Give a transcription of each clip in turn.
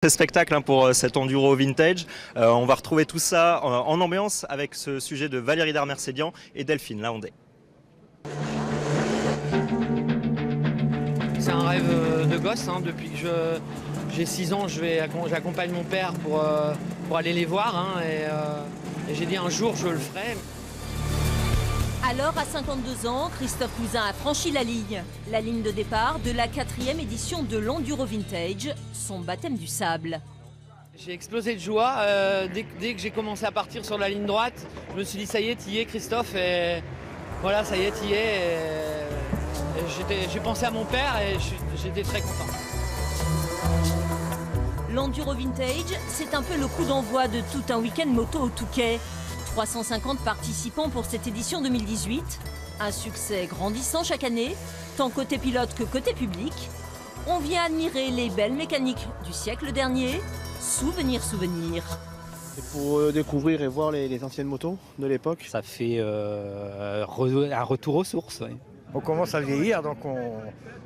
Spectacle pour cet enduro vintage. On va retrouver tout ça en ambiance avec ce sujet de Valérie Darmercédian et Delphine Laondé. C'est un rêve de gosse, depuis que j'ai 6 ans, j'accompagne mon père pour aller les voir et j'ai dit un jour je le ferai. Alors, à 52 ans, Christophe Cousin a franchi la ligne de départ de la 4e édition de l'Enduro Vintage, son baptême du sable. J'ai explosé de joie dès que j'ai commencé à partir sur la ligne droite. Je me suis dit ça y est, t'y es Christophe, et voilà, ça y est, t'y es. Et j'ai pensé à mon père et j'étais très content. L'Enduro Vintage, c'est un peu le coup d'envoi de tout un week-end moto au Touquet. 350 participants pour cette édition 2018. Un succès grandissant chaque année, tant côté pilote que côté public. On vient admirer les belles mécaniques du siècle dernier. Souvenir. C'est pour découvrir et voir les anciennes motos de l'époque. Ça fait un retour aux sources. Oui. On commence à vieillir, donc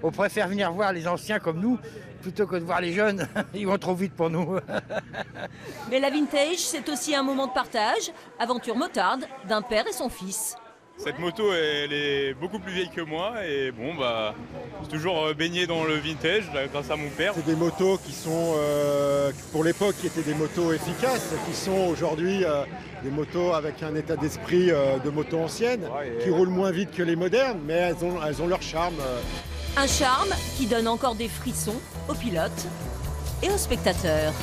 on préfère venir voir les anciens comme nous, plutôt que de voir les jeunes. Ils vont trop vite pour nous. Mais la vintage, c'est aussi un moment de partage, aventure motarde d'un père et son fils. Cette moto, elle est beaucoup plus vieille que moi et j'ai toujours baigné dans le vintage grâce à mon père. C'est des motos qui sont, pour l'époque, qui étaient des motos efficaces, qui sont aujourd'hui des motos avec un état d'esprit de moto ancienne, qui roulent moins vite que les modernes, mais elles ont leur charme. Un charme qui donne encore des frissons aux pilotes et aux spectateurs.